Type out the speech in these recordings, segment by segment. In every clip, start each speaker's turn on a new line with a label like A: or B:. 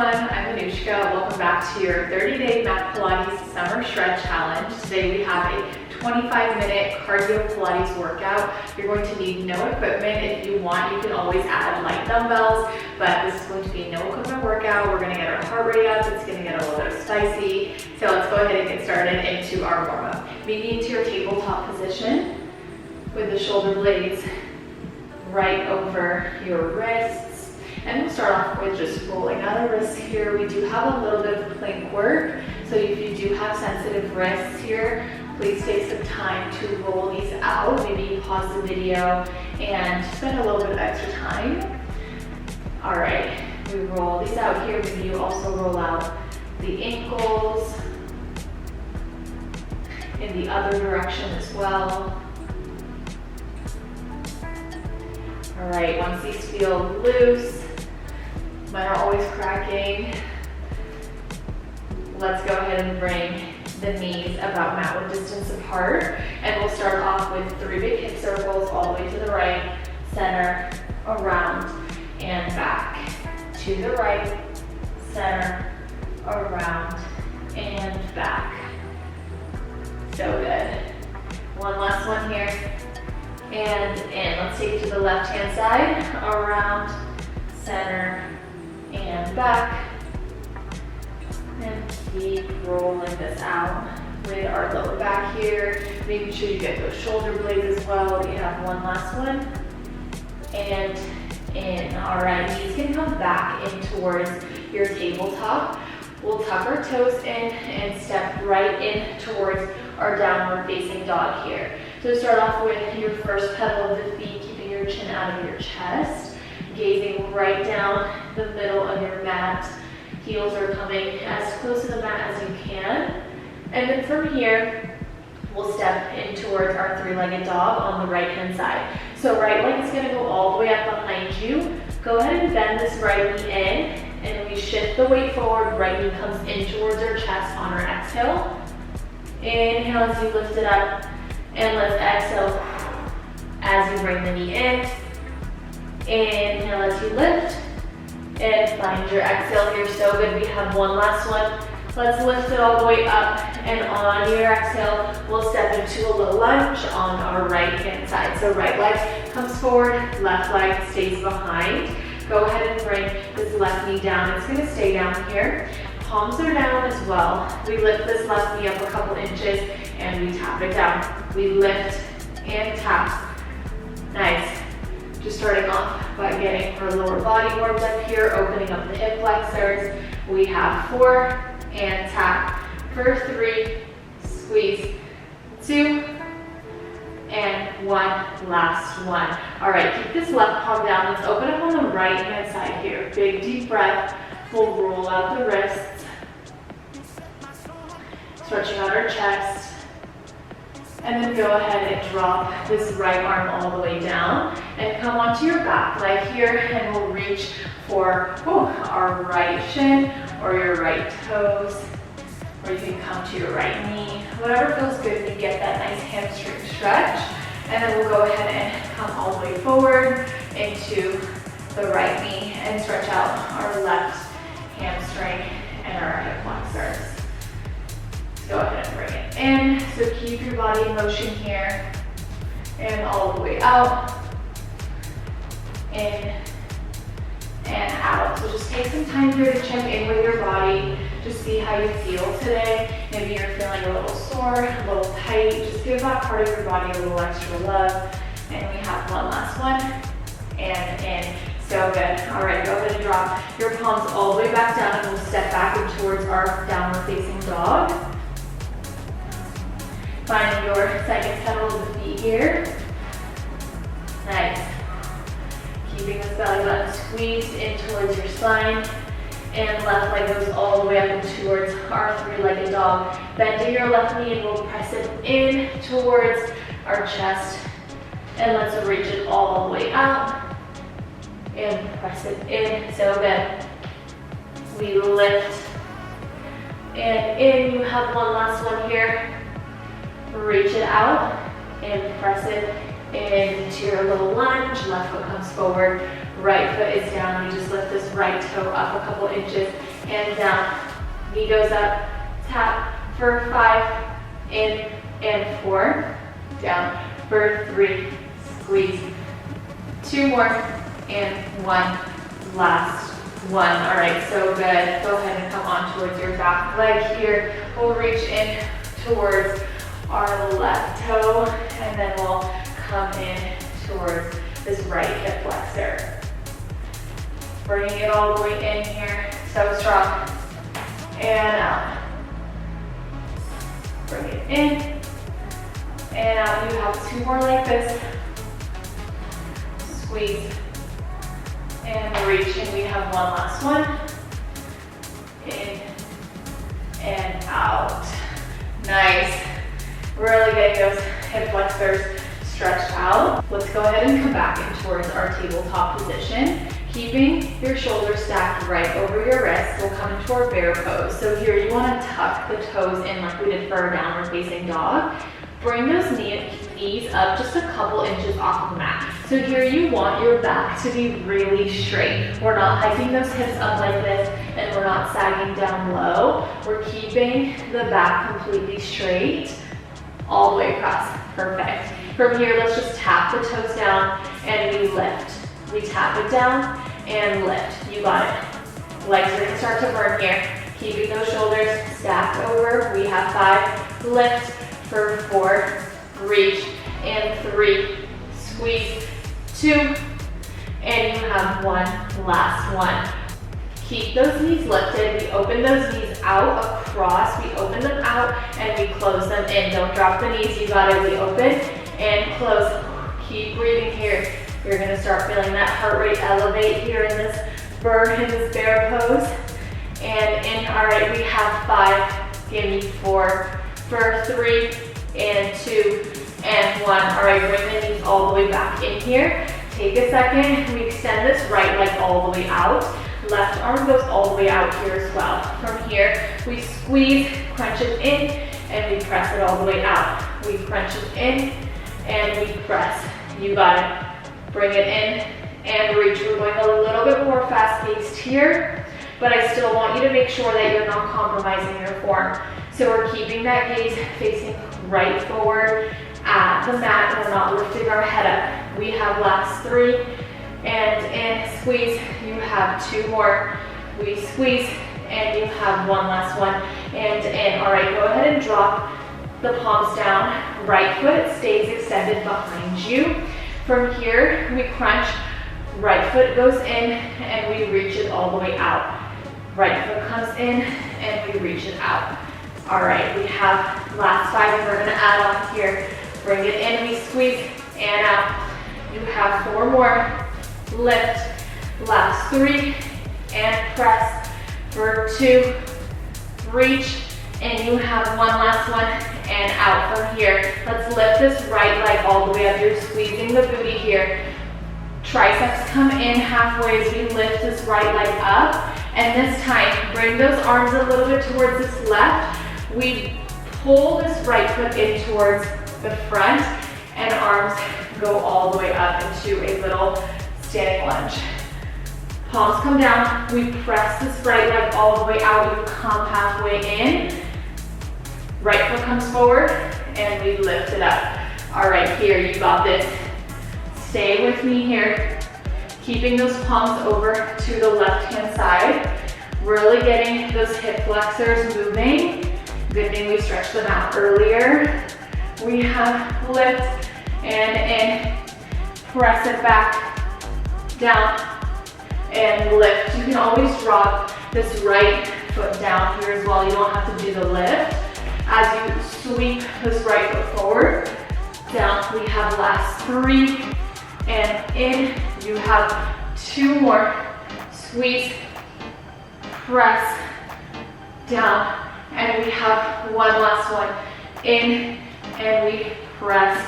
A: everyone, I'm Anushka. Welcome back to your 30-day Mat Pilates Summer Shred Challenge. Today we have a 25-minute cardio Pilates workout. You're going to need no equipment. If you want, you can always add light dumbbells, but this is going to be no equipment workout. We're going to get our heart rate up. It's going to get a little bit spicy. So let's go ahead and get started into our warm-up. Maybe into your tabletop position with the shoulder blades right over your wrists. And we'll start off with just rolling out our wrists here. We do have a little bit of plank work, so if you do have sensitive wrists here, please take some time to roll these out. Maybe pause the video and spend a little bit of extra time. All right, we roll these out here. Maybe you also roll out the ankles in the other direction as well. All right, once these feel loose, mine are always cracking, let's go ahead and bring the knees about mat width distance apart. And we'll start off with 3 big hip circles all the way to the right, center, around, and back. To the right, center, around, and back. So good. One last one here. And in. Let's take it to the left-hand side, around, center, and back. And keep rolling this out with our lower back here. Making sure you get those shoulder blades as well. We have one last one. And in. All right, knees can come back in towards your tabletop. We'll tuck our toes in and step right in towards our downward facing dog here. So start off with your first pedal of the feet, keeping your chin out of your chest, gazing right down the middle of your mat. Heels are coming as close to the mat as you can. And then from here, we'll step in towards our 3-legged dog on the right-hand side. So right leg is gonna go all the way up behind you. Go ahead and bend this right knee in, and we shift the weight forward. Right knee comes in towards our chest on our exhale. Inhale as you lift it up, and let's exhale as you bring the knee in. Inhale as you lift, and find your exhale here. So good. We have one last one. Let's lift it all the way up, and on your exhale, we'll step into a low lunge on our right-hand side. So right leg comes forward, left leg stays behind. Go ahead and bring this left knee down. It's gonna stay down here. Palms are down as well. We lift this left knee up a couple inches, and we tap it down. We lift and tap. Nice. Just starting off by getting our lower body warmed up here, opening up the hip flexors. We have 4 and tap for 3, squeeze 2, and 1 last one. All right, keep this left palm down. Let's open up on the right hand side here. Big deep breath. We'll roll out the wrists, stretching out our chest. And then go ahead and drop this right arm all the way down and come onto your back leg here, and we'll reach for our right shin or your right toes, or you can come to your right knee. Whatever feels good to get that nice hamstring stretch. And then we'll go ahead and come all the way forward into the right knee and stretch out our left hamstring and our hip flexors. Go ahead and bring it in. So keep your body in motion here. And all the way out. In and out. So just take some time here to check in with your body. Just see how you feel today. Maybe you're feeling a little sore, a little tight. Just give that part of your body a little extra love. And we have one last one. And in. So good. All right, go ahead and drop your palms all the way back down, and we'll step back in towards our downward facing dog. Find your second pedal of the feet here. Nice. Keeping this belly button squeezed in towards your spine. And left leg goes all the way up and towards our 3-legged dog. Bending your left knee, and we'll press it in towards our chest. And let's reach it all the way out. And press it in. So good. We lift. And in. You have one last one here. Reach it out and press it into your little lunge. Left foot comes forward, right foot is down. You just lift this right toe up a couple inches and down. Knee goes up, tap for 5, in and 4, down for 3, squeeze. 2 more, and 1, last 1. All right, so good. Go ahead and come on towards your back leg here. We'll reach in towards our left toe, and then we'll come in towards this right hip flexor. Bringing it all the way in here, so strong. And out. Bring it in, and out. You have 2 more like this. Squeeze, and reach, and we have 1 last one. In, and out. Nice. Really getting those hip flexors stretched out. Let's go ahead and come back in towards our tabletop position. Keeping your shoulders stacked right over your wrists, we'll come into our bear pose. So here you want to tuck the toes in like we did for our downward facing dog. Bring those knees up just a couple inches off the mat. So here you want your back to be really straight. We're not hiking those hips up like this, and we're not sagging down low. We're keeping the back completely straight all the way across. Perfect. From here, let's just tap the toes down and we lift. We tap it down and lift. You got it. Legs are gonna start to burn here. Keeping those shoulders stacked over. We have 5. Lift for 4. Reach and 3. Squeeze. 2. And you have 1 last one. Keep those knees lifted. We open those knees out across. We open them out and we close them in. Don't drop the knees. You got it. We open and close. Keep breathing here. You're gonna start feeling that heart rate elevate here in this bird, in this bear pose. And in, all right, we have 5, give me 4, for 3, and 2, and 1. All right, bring the knees all the way back in here. Take a second, we extend this right leg all the way out. Left arm goes all the way out here as well. From here, we squeeze, crunch it in, and we press it all the way out. We crunch it in, and we press. You got it. Bring it in and reach. We're going a little bit more fast-paced here, but I still want you to make sure that you're not compromising your form. So we're keeping that gaze facing right forward at the mat, and we're not lifting our head up. We have last 3, and in, squeeze. You have 2 more. We squeeze, and you have 1 last one, and in. All right, go ahead and drop the palms down. Right foot stays extended behind you. From here, we crunch, right foot goes in, and we reach it all the way out. Right foot comes in, and we reach it out. All right, we have last 5, and we're gonna add on here. Bring it in, we squeeze, and out. You have 4 more. Lift, last 3, and press for 2. Reach, and you have 1 last one. And out from here. Let's lift this right leg all the way up. You're squeezing the booty here. Triceps come in halfway as we lift this right leg up. And this time, bring those arms a little bit towards this left. We pull this right foot in towards the front, and arms go all the way up into a little standing lunge. Palms come down. We press this right leg all the way out. You come halfway in. Right foot comes forward, and we lift it up. All right, here, you got this. Stay with me here. Keeping those palms over to the left-hand side. Really getting those hip flexors moving. Good thing we stretched them out earlier. We have lift, and in. Press it back, down, and lift. You can always drop this right foot down here as well. You don't have to do the lift. As you sweep this right foot forward, down, we have last 3, and in, you have 2 more. Squeeze, press, down, and we have 1 last one. In, and we press,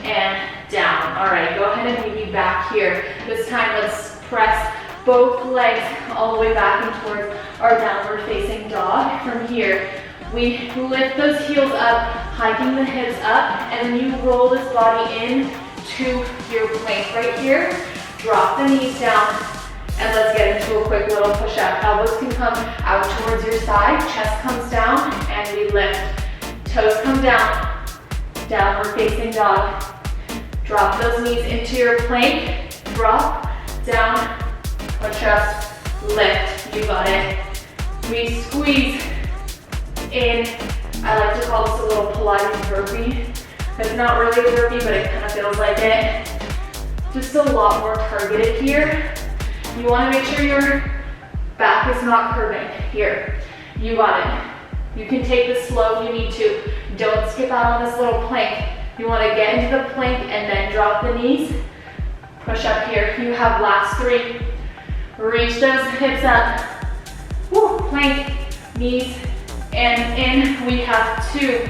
A: and down. All right, go ahead and meet me back here. This time, let's press both legs all the way back and towards our downward facing dog. From here, we lift those heels up, hiking the hips up, and then you roll this body in to your plank right here. Drop the knees down, And let's get into a quick little push-up. Elbows can come out towards your side, chest comes down, and we lift. Toes come down, downward facing dog. Drop those knees into your plank, drop, down, push up, lift. You got it. We squeeze in. I like to call this a little Pilates burpee. It's not really a burpee, but it kind of feels like it. Just a lot more targeted here. You want to make sure your back is not curving. Here, you got it. You can take this slow if you need to. Don't skip out on this little plank. You want to get into the plank and then drop the knees. Push up here. You have last 3. Reach those hips up. Woo, plank, knees, and in. We have 2.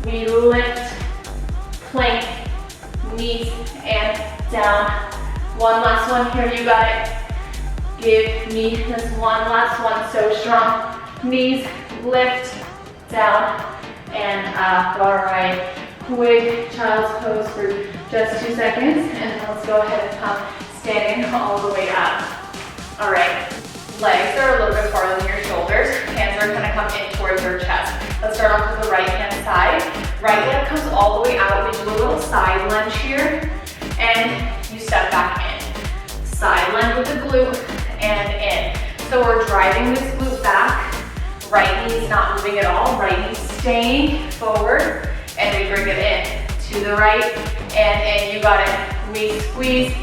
A: We lift, plank, knees, and down. One last one here, you got it. Give me this one last one, so strong. Knees, lift, down, and up. All right, quick child's pose for just 2 seconds, and let's go ahead and come standing all the way up. All right, legs are a little bit farther than your shoulders. Hands are gonna come in towards your chest. Let's start off with the right hand side. Right leg comes all the way out. We do a little side lunge here, and you step back in. Side lunge with the glute and in. So we're driving this glute back. Right knee's not moving at all. Right knee's staying forward, and we bring it in to the right and in. You got it. We squeeze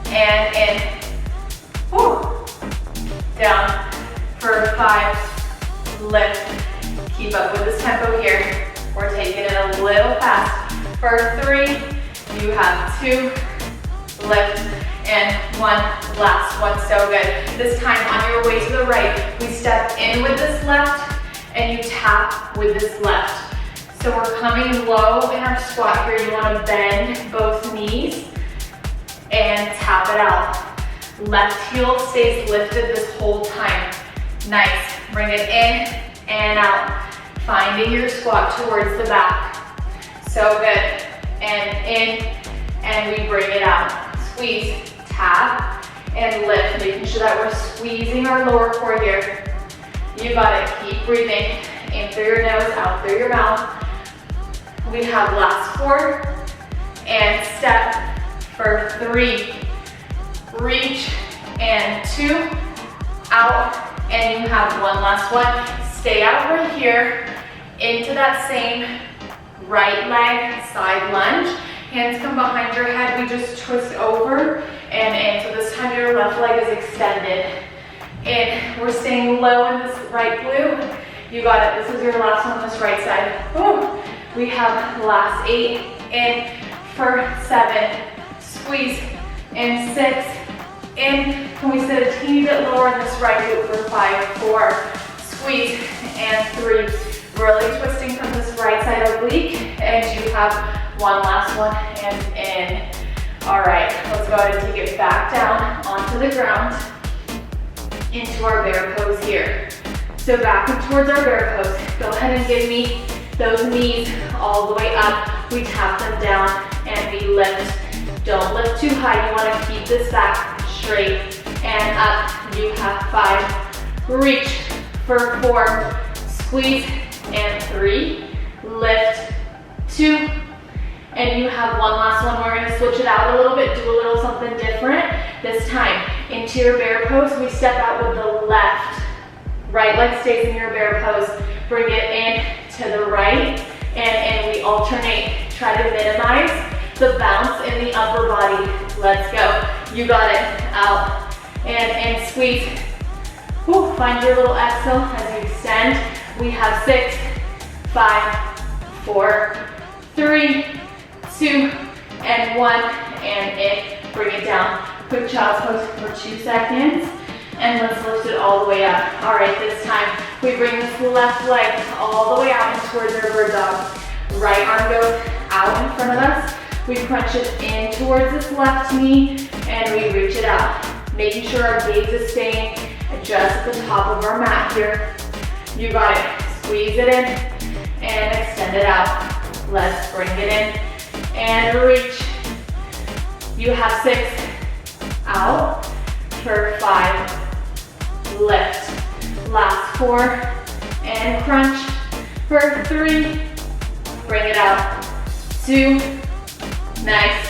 A: and in. Whew. Down for 5. Lift. Keep up with this tempo here. We're taking it a little fast. For 3, you have 2. Lift. And 1, last one, so good. This time on your way to the right, we step in with this left and you tap with this left. So we're coming low in our squat here. You want to bend both knees and tap it out. Left heel stays lifted this whole time. Nice, bring it in and out. Finding your squat towards the back. So good, and in, and we bring it out. Squeeze. Tap and lift, making sure that we're squeezing our lower core here. You got it. Keep breathing. In through your nose, out through your mouth. We have last 4 and step for 3. Reach and 2 out, and you have 1 last one. Stay out right here into that same right leg side lunge. Hands come behind your head. We just twist over and in. So this time your left leg is extended. And we're staying low in this right glute. You got it. This is your last one on this right side. Woo. We have the last 8. In for 7. Squeeze. In 6. In. Can we sit a teeny bit lower in this right glute for 5, 4. Squeeze. And 3. Really twisting from this right side oblique. And you have 1 last one and in. All right, let's go ahead and take it back down onto the ground into our bear pose here. So back and towards our bear pose. Go ahead and give me those knees all the way up. We tap them down and we lift. Don't lift too high. You want to keep this back straight and up. You have 5. Reach for 4. Squeeze and 3. Lift. 2. And you have 1 last one. We're gonna switch it out a little bit, do a little something different. This time, into your bear pose, we step out with the left. Right leg stays in your bear pose. Bring it in to the right, and we alternate. Try to minimize the bounce in the upper body. Let's go. You got it. Out, and squeeze. Whew. Find your little exhale as you extend. We have 6, 5, 4, 3, 2, and 1, and in. Bring it down. Quick child's pose for 2 seconds, and let's lift it all the way up. All right, this time we bring this left leg all the way out and towards our bird dog. Right arm goes out in front of us. We crunch it in towards this left knee, and we reach it out. Making sure our gaze is staying just at the top of our mat here. You got it. Squeeze it in and extend it out. Let's bring it in and reach. You have 6. Out. for 5, lift. Last 4, and crunch for 3, bring it out, 2, nice,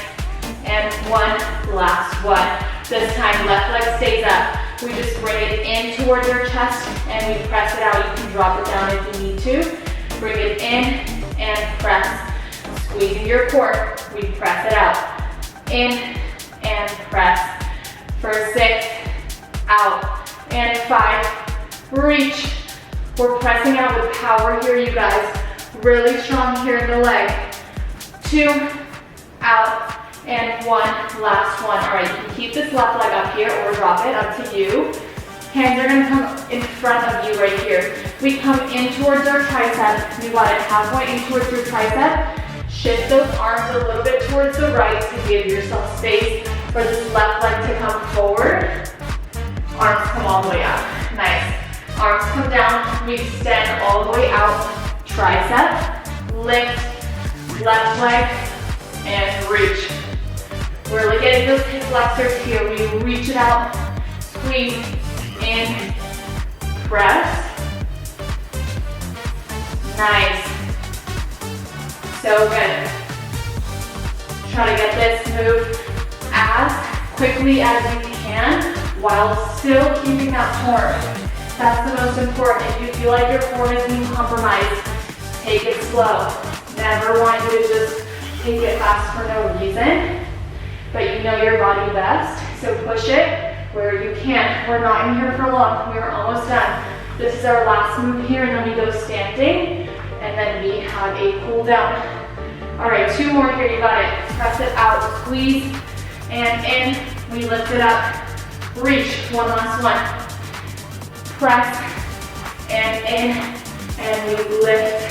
A: and 1, last 1. This time, left leg stays up. We just bring it in towards your chest, and we press it out. You can drop it down if you need to. Bring it in, and press. Squeezing your core, we press it out. In, and press. For 6, out, and 5, reach. We're pressing out with power here, you guys. Really strong here in the leg. 2, out, and 1, last 1. All right, you can keep this left leg up here or drop it, up to you. Hands are gonna come in front of you right here. We come in towards our tricep. You got it halfway in towards your tricep. Shift those arms a little bit towards the right to give yourself space for this left leg to come forward. Arms come all the way up. Nice. Arms come down. We extend all the way out. Tricep, lift, left leg, and reach. Really getting those hip flexors here. We reach it out, squeeze, in, press. Nice. So good. Try to get this move as quickly as you can while still keeping that form. That's the most important. If you feel like your form is being compromised, take it slow. Never want you to just take it fast for no reason, but you know your body best, so push it where you can. We're not in here for long. We're almost done. This is our last move here, and then we go standing, and then we have a cool down. All right, 2 more here, you got it. Press it out, squeeze, and in. We lift it up, reach, 1 last one. Press, and in, and we lift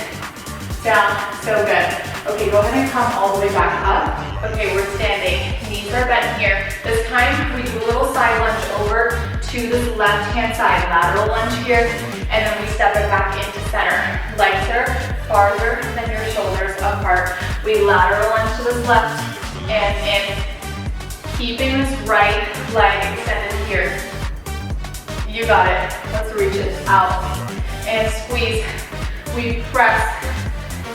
A: down, so good. Okay, go ahead and come all the way back up. Okay, we're standing, knees are bent here. This time, we do a little side lunge over to this left-hand side, lateral lunge here, and then we step it back into center. Legs are farther than your shoulders apart. We lateral lunge to this left, and in, keeping this right leg extended here. You got it. Let's reach it out and squeeze. We press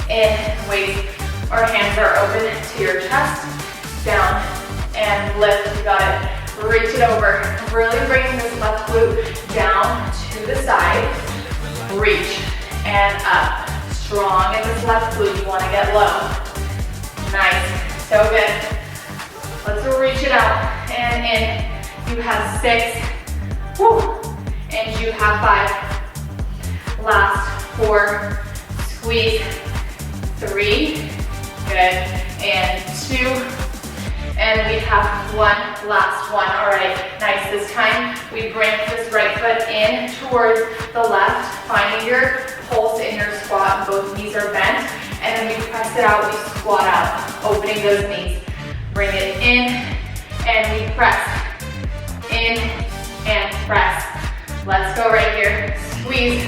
A: in, wait. Our hands are open to your chest, down and lift. You got it. Reach it over. Really bringing this left glute down to the side. Reach and up. Strong in this left glute. You want to get low. Nice. So good. Let's reach it out and in. You have 6. Woo. And you have 5. Last 4. Squeeze. 3. Good. And 2. And we have 1 last one. All right. Nice. This time we bring this right foot in towards the left, finding your pulse in your squat. Both knees are bent. And then we press it out. We squat out, opening those knees. Bring it in, and we press. In and press. Let's go right here. Squeeze.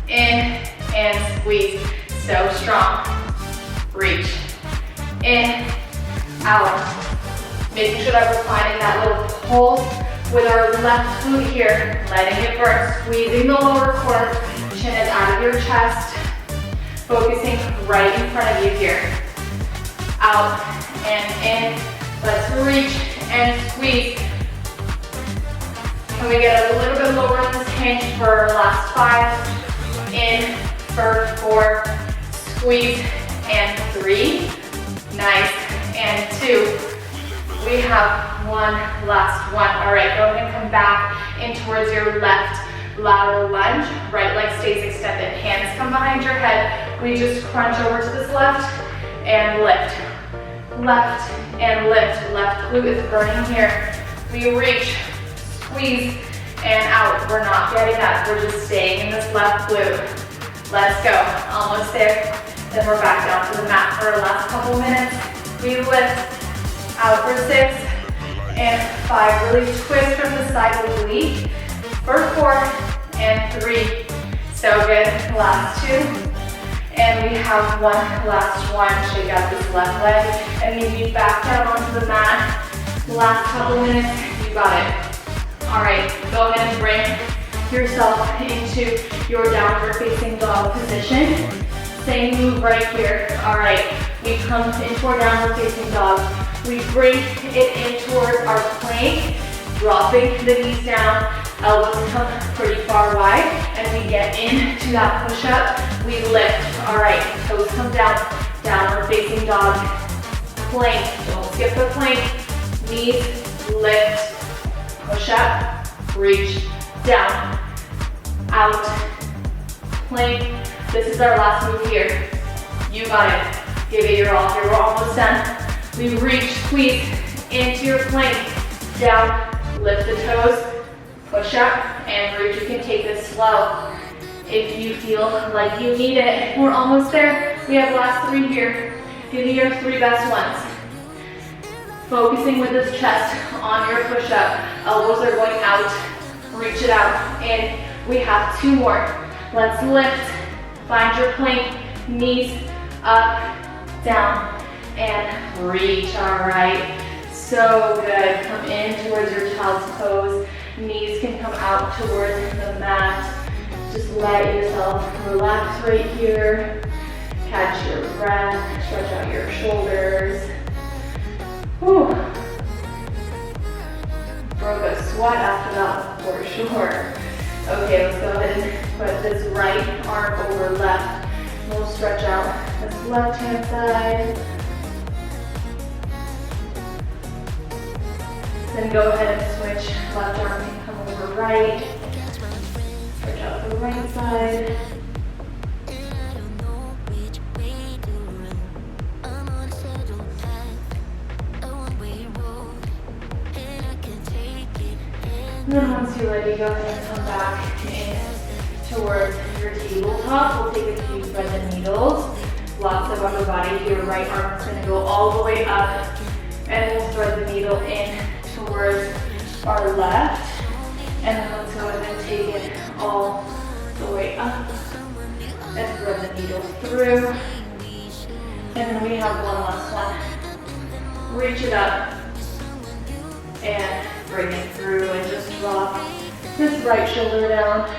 A: In and squeeze. So strong. Reach. In. Out. Making sure that we're finding that little pulse with our left glute here. Letting it burn. Squeezing the lower core. Chin is out of your chest. Focusing right in front of you here. Out and in. Let's reach and squeeze. Can we get a little bit lower in this hinge for our last 5? In for 4. Squeeze and 3. Nice. And 2. We have 1 last one. All right, go ahead and come back in towards your left lateral lunge. Right leg stays extended. Hands come behind your head. We just crunch over to this left and lift. Left and lift. Left glute is burning here. We reach, squeeze, and out. We're not getting up. We're just staying in this left glute. Let's go. Almost there. Then we're back down to the mat for our last couple minutes. We lift. Out for 6 and 5. Really twist from the side oblique. For 4 and 3. So good. Last 2. And we have 1 last one. Shake out this left leg. And we move back down onto the mat. Last couple minutes. You got it. All right, go ahead and bring yourself into your downward facing dog position. Same move right here. All right, we come into our downward facing dog. We bring it in towards our plank, dropping the knees down, elbows come pretty far wide, and we get into that push-up. We lift. All right, toes come down, downward facing dog, plank. Don't skip the plank. Knees, lift, push up, reach, down, out, plank. This is our last move here. You got it. Give it your all. We're almost done. We reach, squeeze into your plank, down, lift the toes, push up, and reach. You can take this slow if you feel like you need it. We're almost there. We have last three here. Give me your three best ones. Focusing with this chest on your push-up. Elbows are going out. Reach it out. And we have two more. Let's lift. Find your plank. Knees up, down, and reach. All right. So good. Come in towards your child's pose. Knees can come out towards the mat. Just let yourself relax right here. Catch your breath. Stretch out your shoulders. Whew. Broke a sweat after that for sure. Okay, let's go ahead and put this right arm over left. We'll stretch out this left hand side. Then go ahead and switch. Left arm can come over right. Stretch out the right side. And then once you're ready, go ahead and come back in towards your tabletop. We'll take a few thread needles. Lots of upper body here. Right arm is going to go all the way up. And we'll thread the needle in towards our left. And then let's go ahead and take it all the way up. And thread the needle through. And then we have one last one. Reach it up. And bring it through and just drop this right shoulder down,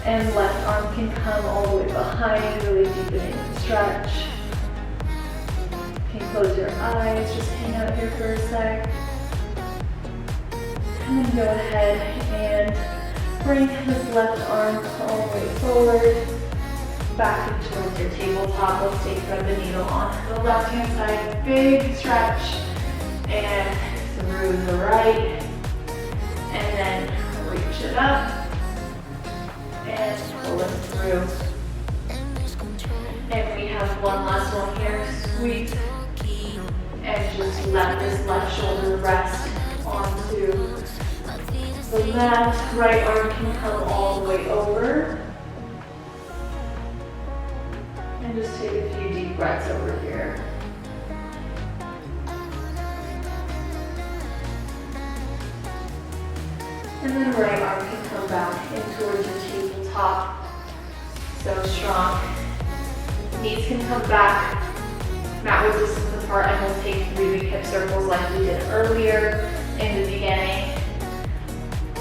A: and left arm can come all the way behind, really deepening the stretch. You can close your eyes, just hang out here for a sec. And then go ahead and bring this left arm all the way forward, back and towards your tabletop. Let's take thread the needle onto the left hand side, big stretch, and through the right. And then reach it up and pull it through. And we have one last one here. Squeeze and just let this left shoulder rest onto the mat. Right arm can come all the way over. And just take a few deep breaths over here. And then right arm can come back in towards your tabletop. So strong. Knees can come back. Mat width distance apart, and we'll take 3 big hip circles like we did earlier in the beginning.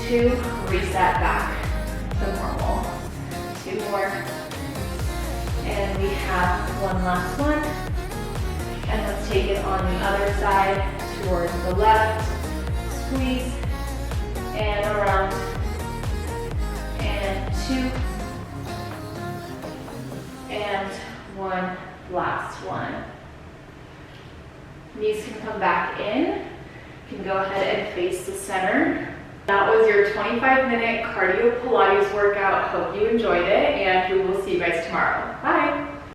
A: 2, reset back to normal. 2 more. And we have one last one. And let's take it on the other side towards the left. Squeeze. And around, and 2, and 1, last one. Knees can come back in. You can go ahead and face the center. That was your 25-minute cardio Pilates workout. Hope you enjoyed it, and we will see you guys tomorrow. Bye.